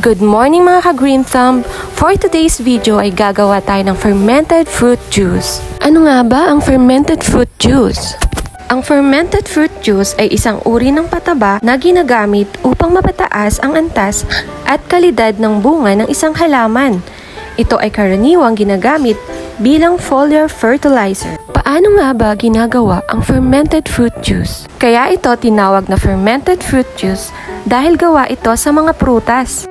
Good morning mga ka-Green Thumb! For today's video ay gagawa tayo ng fermented fruit juice. Ano nga ba ang fermented fruit juice? Ang fermented fruit juice ay isang uri ng pataba na ginagamit upang mapataas ang antas at kalidad ng bunga ng isang halaman. Ito ay karaniwang ginagamit bilang foliar fertilizer. Paano nga ba ginagawa ang fermented fruit juice? Kaya ito tinawag na fermented fruit juice dahil gawa ito sa mga prutas.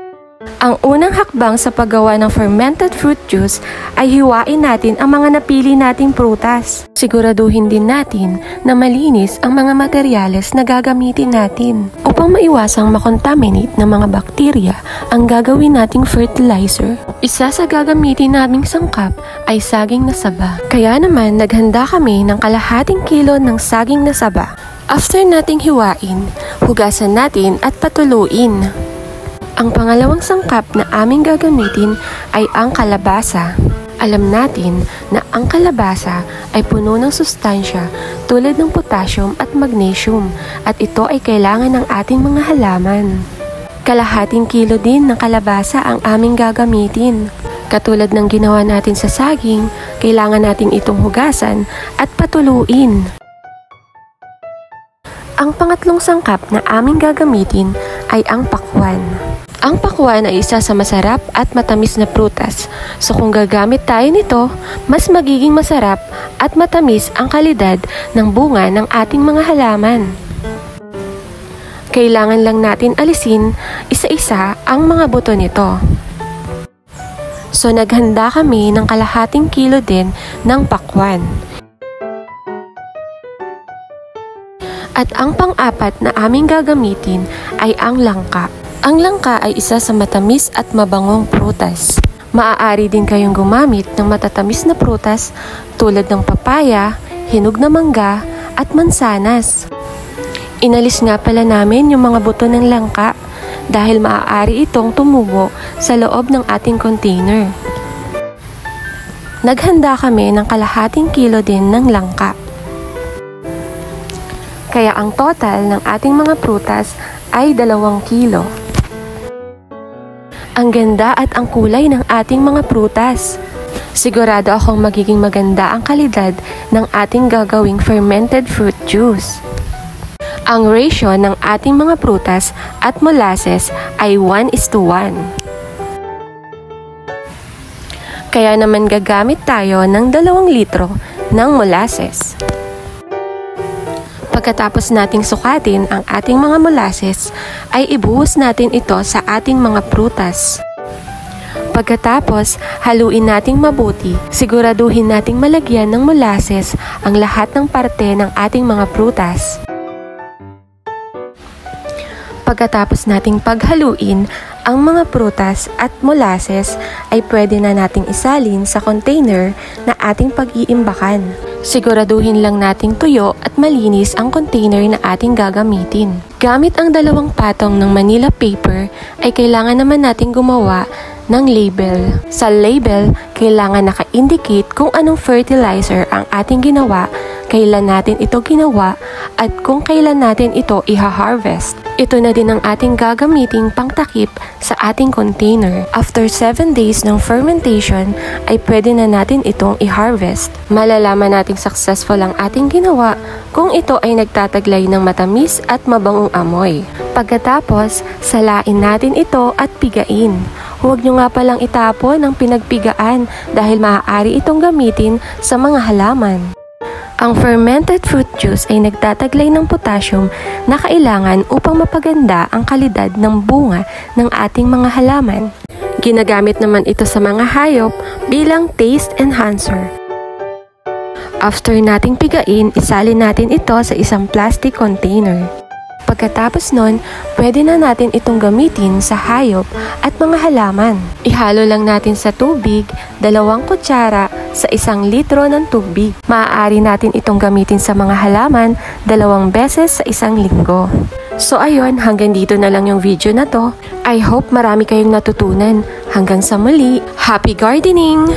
Ang unang hakbang sa paggawa ng fermented fruit juice ay hiwain natin ang mga napili nating prutas. Siguraduhin din natin na malinis ang mga materyales na gagamitin natin. Upang maiwasang makontaminate ng mga bakterya ang gagawin nating fertilizer, isa sa gagamitin naming sangkap ay saging na saba. Kaya naman naghanda kami ng kalahating kilo ng saging na saba. After nating hiwain, hugasan natin at patuluin. Ang pangalawang sangkap na aming gagamitin ay ang kalabasa. Alam natin na ang kalabasa ay puno ng sustansya tulad ng potassium at magnesium at ito ay kailangan ng ating mga halaman. Kalahating kilo din ng kalabasa ang aming gagamitin. Katulad ng ginawa natin sa saging, kailangan natin itong hugasan at patuluin. Ang pangatlong sangkap na aming gagamitin ay ang pakwan. Ang pakwan ay isa sa masarap at matamis na prutas. So kung gagamit tayo nito, mas magiging masarap at matamis ang kalidad ng bunga ng ating mga halaman. Kailangan lang natin alisin isa-isa ang mga buto nito. So naghanda kami ng kalahating kilo din ng pakwan. At ang pang-apat na aming gagamitin ay ang langka. Ang langka ay isa sa matamis at mabangong prutas. Maaari din kayong gumamit ng matatamis na prutas tulad ng papaya, hinog na mangga, at mansanas. Inalis nga pala namin yung mga buto ng langka dahil maaari itong tumubo sa loob ng ating container. Naghanda kami ng kalahating kilo din ng langka. Kaya ang total ng ating mga prutas ay 2 kilo. Ang ganda at ang kulay ng ating mga prutas. Sigurado akong magiging maganda ang kalidad ng ating gagawing fermented fruit juice. Ang ratio ng ating mga prutas at molasses ay 1:1. Kaya naman gagamit tayo ng 2 litro ng molasses. Pagkatapos nating sukatin ang ating mga molasses, ay ibuhos natin ito sa ating mga prutas. Pagkatapos, haluin nating mabuti. Siguraduhin nating malagyan ng molasses ang lahat ng parte ng ating mga prutas. Pagkatapos nating paghaluin ang mga prutas at molasses, ay pwede na nating isalin sa container na ating pag-iimbakan. Siguraduhin lang nating tuyo at malinis ang container na ating gagamitin. Gamit ang 2 patong ng Manila paper ay kailangan naman nating gumawa ng label. Sa label, kailangan naka-indicate kung anong fertilizer ang ating ginawa, kailan natin ito ginawa, at kung kailan natin ito iha-harvest. Ito na din ang ating gagamiting pangtakip sa ating container. After 7 days ng fermentation, ay pwede na natin itong i-harvest. Malalaman nating successful ang ating ginawa kung ito ay nagtataglay ng matamis at mabangong amoy. Pagkatapos, salain natin ito at pigain. Huwag nyo nga palang itapon ang pinagpigaan dahil maaari itong gamitin sa mga halaman. Ang fermented fruit juice ay nagtataglay ng potassium na kailangan upang mapaganda ang kalidad ng bunga ng ating mga halaman. Ginagamit naman ito sa mga hayop bilang taste enhancer. After nating pigain, isalin natin ito sa isang plastic container. Pagkatapos nun, pwede na natin itong gamitin sa hayop at mga halaman. Ihalo lang natin sa tubig, 2 kutsara sa 1 litro ng tubig. Maaari natin itong gamitin sa mga halaman 2 beses sa 1 linggo. So ayun, hanggang dito na lang yung video na to. I hope marami kayong natutunan. Hanggang sa muli, happy gardening!